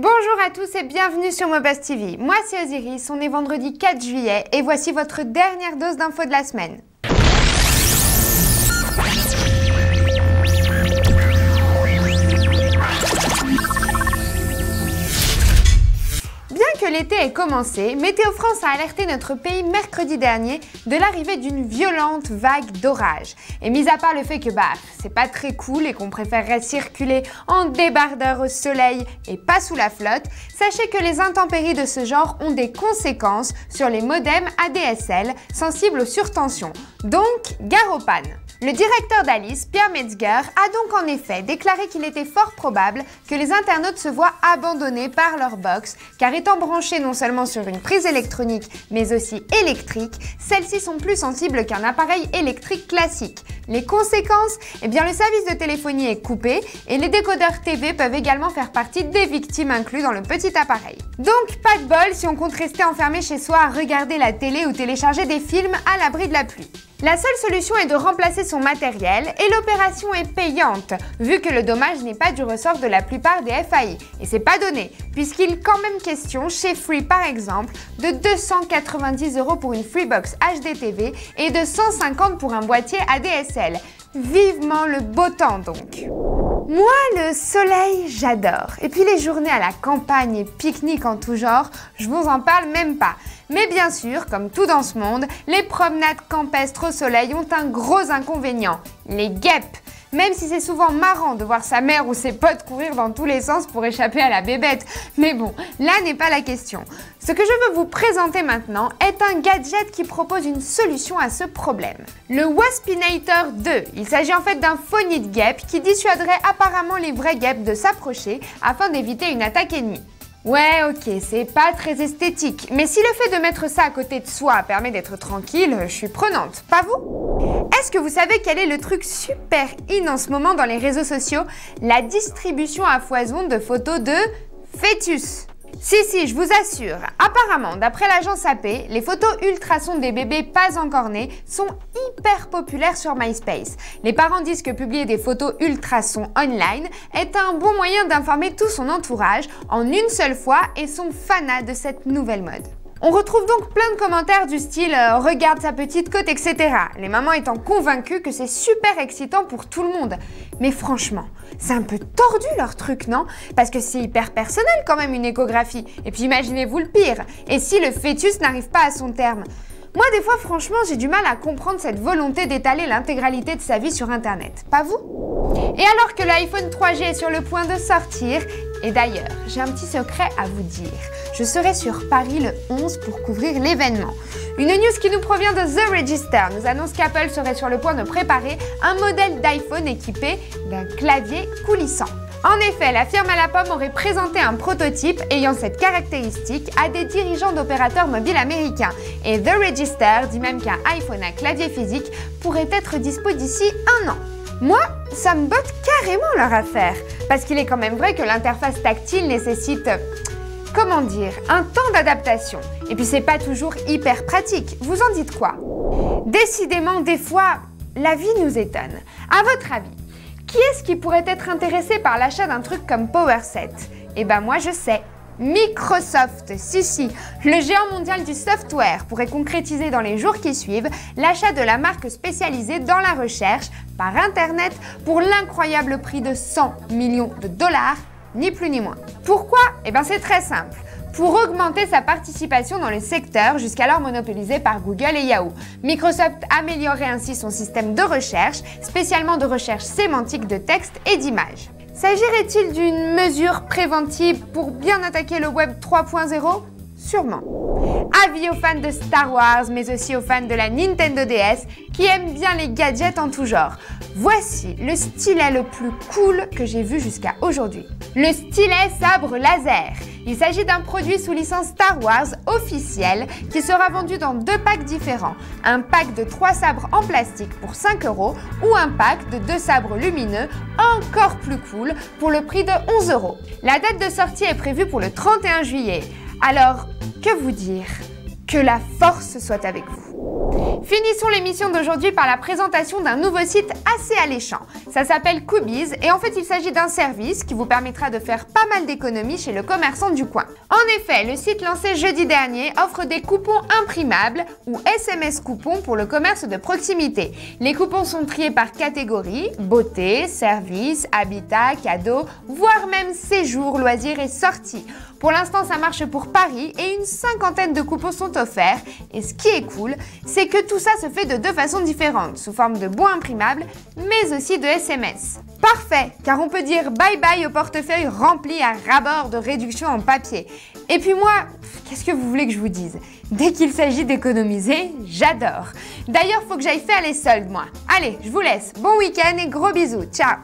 Bonjour à tous et bienvenue sur Mobuzz TV. Moi c'est Osiris, on est vendredi 4 juillet et voici votre dernière dose d'infos de la semaine. Bien que l'été ait commencé, Météo France a alerté notre pays mercredi dernier de l'arrivée d'une violente vague d'orage. Et mis à part le fait que c'est pas très cool et qu'on préférerait circuler en débardeur au soleil et pas sous la flotte, sachez que les intempéries de ce genre ont des conséquences sur les modems ADSL sensibles aux surtensions, donc gare aux pannes. Le directeur d'Alice, Pierre Metzger, a donc en effet déclaré qu'il était fort probable que les internautes se voient abandonnés par leur box, car étant branchés non seulement sur une prise électronique, mais aussi électrique, celles-ci sont plus sensibles qu'un appareil électrique classique. Les conséquences? Eh bien, le service de téléphonie est coupé et les décodeurs TV peuvent également faire partie des victimes inclus dans le petit appareil. Donc, pas de bol si on compte rester enfermé chez soi à regarder la télé ou télécharger des films à l'abri de la pluie. La seule solution est de remplacer son matériel et l'opération est payante, vu que le dommage n'est pas du ressort de la plupart des FAI. Et c'est pas donné, puisqu'il est quand même question, chez Free par exemple, de 290 € pour une Freebox HD TV et de 150 pour un boîtier ADSL. Vivement le beau temps donc. Moi, le soleil, j'adore. Et puis les journées à la campagne et pique-nique en tout genre, je vous en parle même pas. Mais bien sûr, comme tout dans ce monde, les promenades campestres au soleil ont un gros inconvénient, les guêpes. Même si c'est souvent marrant de voir sa mère ou ses potes courir dans tous les sens pour échapper à la bébête. Mais bon, là n'est pas la question. Ce que je veux vous présenter maintenant est un gadget qui propose une solution à ce problème. Le Waspinator 2. Il s'agit en fait d'un faux nid de guêpe qui dissuaderait apparemment les vraies guêpes de s'approcher afin d'éviter une attaque ennemie. Ouais, ok, c'est pas très esthétique, mais si le fait de mettre ça à côté de soi permet d'être tranquille, je suis prenante, pas vous? Est-ce que vous savez quel est le truc super in en ce moment dans les réseaux sociaux? La distribution à foison de photos de fœtus. Si, je vous assure. Apparemment, d'après l'agence AP, les photos ultrasons des bébés pas encore nés sont hyper populaires sur MySpace. Les parents disent que publier des photos ultrasons online est un bon moyen d'informer tout son entourage en une seule fois et sont fanats de cette nouvelle mode. On retrouve donc plein de commentaires du style « regarde sa petite côte », etc. Les mamans étant convaincues que c'est super excitant pour tout le monde. Mais franchement, c'est un peu tordu leur truc, non? Parce que c'est hyper personnel quand même une échographie. Et puis imaginez-vous le pire. Et si le fœtus n'arrive pas à son terme? Moi, des fois, franchement, j'ai du mal à comprendre cette volonté d'étaler l'intégralité de sa vie sur Internet. Pas vous? Et alors que l'iPhone 3G est sur le point de sortir, et d'ailleurs, j'ai un petit secret à vous dire. Je serai sur Paris le 11 pour couvrir l'événement. Une news qui nous provient de The Register nous annonce qu'Apple serait sur le point de préparer un modèle d'iPhone équipé d'un clavier coulissant. En effet, la firme à la pomme aurait présenté un prototype ayant cette caractéristique à des dirigeants d'opérateurs mobiles américains. Et The Register dit même qu'un iPhone à clavier physique pourrait être dispo d'ici 1 an. Moi, ça me botte carrément leur affaire, parce qu'il est quand même vrai que l'interface tactile nécessite, comment dire, un temps d'adaptation. Et puis c'est pas toujours hyper pratique. Vous en dites quoi? Décidément, des fois, la vie nous étonne. À votre avis, qui est-ce qui pourrait être intéressé par l'achat d'un truc comme PowerSet? Eh ben moi je sais. Microsoft, si, le géant mondial du software pourrait concrétiser dans les jours qui suivent l'achat de la marque spécialisée dans la recherche par Internet pour l'incroyable prix de 100 millions de dollars, ni plus ni moins. Pourquoi? Eh bien c'est très simple. Pour augmenter sa participation dans le secteur jusqu'alors monopolisé par Google et Yahoo. Microsoft améliorerait ainsi son système de recherche, spécialement de recherche sémantique de texte et d'images. S'agirait-il d'une mesure préventive pour bien attaquer le Web 3.0 ? Sûrement. Avis aux fans de Star Wars, mais aussi aux fans de la Nintendo DS qui aiment bien les gadgets en tout genre. Voici le stylet le plus cool que j'ai vu jusqu'à aujourd'hui. Le stylet sabre laser. Il s'agit d'un produit sous licence Star Wars officiel qui sera vendu dans 2 packs différents. Un pack de 3 sabres en plastique pour 5 € ou un pack de 2 sabres lumineux encore plus cool pour le prix de 11 €. La date de sortie est prévue pour le 31 juillet. Alors, que vous dire? Que la force soit avec vous. Finissons l'émission d'aujourd'hui par la présentation d'un nouveau site assez alléchant. Ça s'appelle Coobies et en fait il s'agit d'un service qui vous permettra de faire pas mal d'économies chez le commerçant du coin. En effet, le site lancé jeudi dernier offre des coupons imprimables ou SMS coupons pour le commerce de proximité. Les coupons sont triés par catégorie, beauté, service, habitat, cadeaux, voire même séjour, loisirs et sorties. Pour l'instant, ça marche pour Paris et une cinquantaine de coupons sont offerts. Et ce qui est cool, c'est que tout ça se fait de deux façons différentes, sous forme de bons imprimables, mais aussi de SMS. Parfait, car on peut dire bye bye au portefeuille rempli à ras-bord de réductions en papier. Et puis moi, qu'est-ce que vous voulez que je vous dise? Dès qu'il s'agit d'économiser, j'adore. D'ailleurs, faut que j'aille faire les soldes, moi. Allez, je vous laisse. Bon week-end et gros bisous. Ciao!